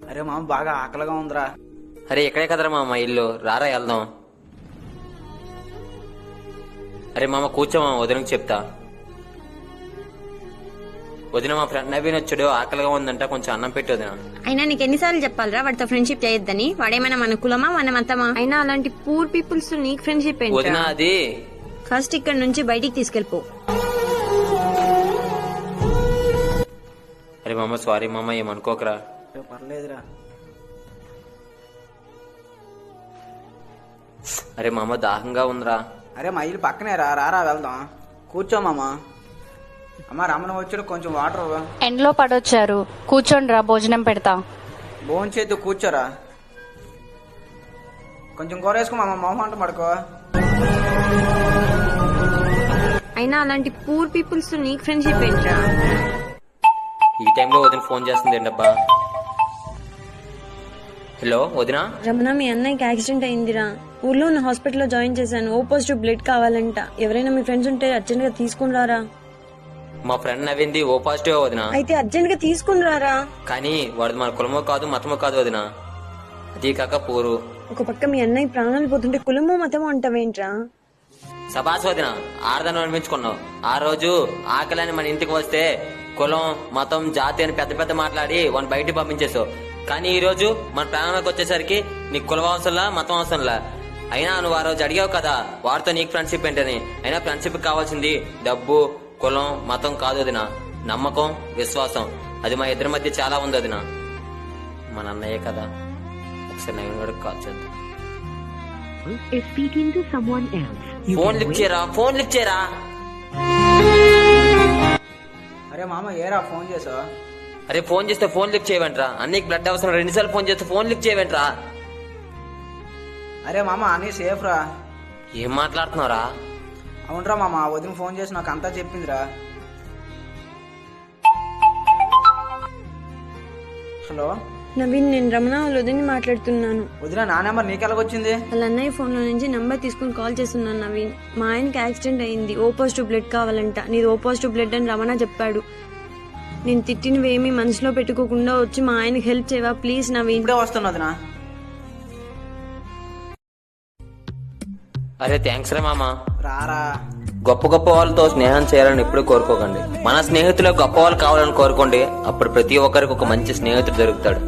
అరే మామ బాగా ఆకలిగా ఉందిరా. అరే ఇక్కడే కదరా మామ ఇల్లు, రారా వెళ్దాం. అరే మామ కూర్చో మామ, వదినకి చెప్తా. వదిన మా ఫ్రెండ్ నవీన్ వచ్చాడు, ఆకలిగా ఉందంట, కొంచెం అన్నం పెట్టి వదిన. అయినా నీకు ఎన్నిసార్లు చెప్పాలరా వాడితో ఫ్రెండ్షిప్ చేయొద్దని? వాడేమైనా మన కులమా మన మతమా? అయినా అలాంటి పూర్ పీపుల్స్ తో నీకు ఫ్రెండ్షిప్ వదిన ఏంటి? అది ఫస్ట్ ఇక్కడ నుంచి బయటికి తీసుకెళ్ళిపో. అరే మామ సారీ మామ, ఏమనుకోకరా. పర్లేదురా. అరే మామ దాహంగా ఉందిరా. అరే మా ఇల్లు పక్కనే రా, రారా వెళ్దాం. కూర్చో మామ. అమ్మ రమణ వచ్చాడు, కొంచెం వాటర్. ఎండ్లో పడొచ్చారు, కూర్చోండి రా, భోజనం పెడతా. భోజనం చేద్దు, కూర్చోరా. కొంచెం కూర వేసుకో మామ, మొహం పడుకో. అయినా అలాంటి పూర్ పీపుల్స్ తో నీకు ఫ్రెండ్షిప్ ఏంట్రా? ఈ టైంలో వదిన ఫోన్ చేస్తుంది ఏంటబ్బా. హలో వదినా. రమణ, మీ అన్నయ్యకి యాక్సిడెంట్ అయిందిరా. ఊర్లో ఉన్న హాస్పిటల్లో జాయిన్ చేశాను. ఓ పాజిటివ్ బ్లడ్ కావాలంట. ఎవరైనా మీ ఫ్రెండ్స్ ఉంటే అర్జెంట్ గా తీసుకుని రారా. మా ఫ్రెండ్ నవ్వింది ఓ పాజిటివ్ వదినా. అయితే అర్జెంట్ గా తీసుకుని రారా. కానీ వాడు మన కులమో కాదు మతమో కాదు వదినా, అది కాక పూరు. ఒక పక్క మీ అన్నయ్య ప్రాణాలు పోతుంటే కులమో మతమో అంటావేంట్రా? సబాస్ వదిన, ఆడదాన్ని అనిపించుకున్నావు. ఆ రోజు ఆకలని మన ఇంటికి వస్తే కులం మతం జాతి అని పెద్ద పెద్ద మాట్లాడి వాడిని బయటికి పంపించేసావు. కానీ ఈ రోజు మన ప్రాణాలకు వచ్చేసరికి నీకు కులం అవసరంలా మతం అవసరంలా. అయినా నువ్వు ఆ రోజు అడిగావు కదా వాడితో నీకు ఫ్రెండ్షిప్ ఏంటని. అయినా ఫ్రెండ్షిప్ కావాల్సింది డబ్బు కులం మతం కాదు వదిన, నమ్మకం విశ్వాసం. అది మా ఇద్దరి మధ్య చాలా ఉంది వదిన. మన అన్నయ్యే కదా, ఒకసారి నవీన్ గడికి కాల్ చేద్దాం. ఫోన్ లిఫ్ట్ చేయరా, ఫోన్ లిఫ్ట్ చేయరా. అరే మామ ఏరా ఫోన్ చేసావు? అరే ఫోన్ చేస్తే ఫోన్ లిఫ్ట్ చేయవంట్రా. అన్నికి బ్లడ్ అవసరం, 2 సార్లు ఫోన్ చేస్తే ఫోన్ లిఫ్ట్ చేయవంట్రా. అరే మామ అన్నీ సేఫ్ రా. ఏం మాట్లాడుతున్నారా? అవునరా మామ, వదిన ఫోన్ చేసి నాకు అంతా చెప్పిందిరా. హలో నవీన్, నేను రమణ వాళ్ళ వదిని మాట్లాడుతున్నాను. వదిన నా నెంబర్ నీకెలాగొచ్చింది? వాళ్ళ అన్నయ్య ఫోన్ లో నుంచి నంబర్ తీసుకుని కాల్ చేస్తున్నాను. నవీన్, మా ఆయనకి యాక్సిడెంట్ అయింది. ఓ పాజిటివ్ బ్లడ్ కావాలంట. నీది ఓ పాజిటివ్ బ్లడ్ అని రమణ చెప్పాడు. నేను తిట్టినవేమీ మనసులో పెట్టుకోకుండా వచ్చి మా ఆయనకి హెల్ప్ చేయవా ప్లీజ్ నవీన్? ఇప్పుడే వస్తున్నా వదిన. అరే థ్యాంక్స్ రా మామ. రారా. గొప్ప గొప్ప వాళ్ళతో స్నేహం చేయాలని ఎప్పుడు కోరుకోకండి. మన స్నేహితులకు గొప్ప వాళ్ళు కావాలని కోరుకోండి. అప్పుడు ప్రతి ఒక్కరికి ఒక మంచి స్నేహితుడు దొరుకుతాడు.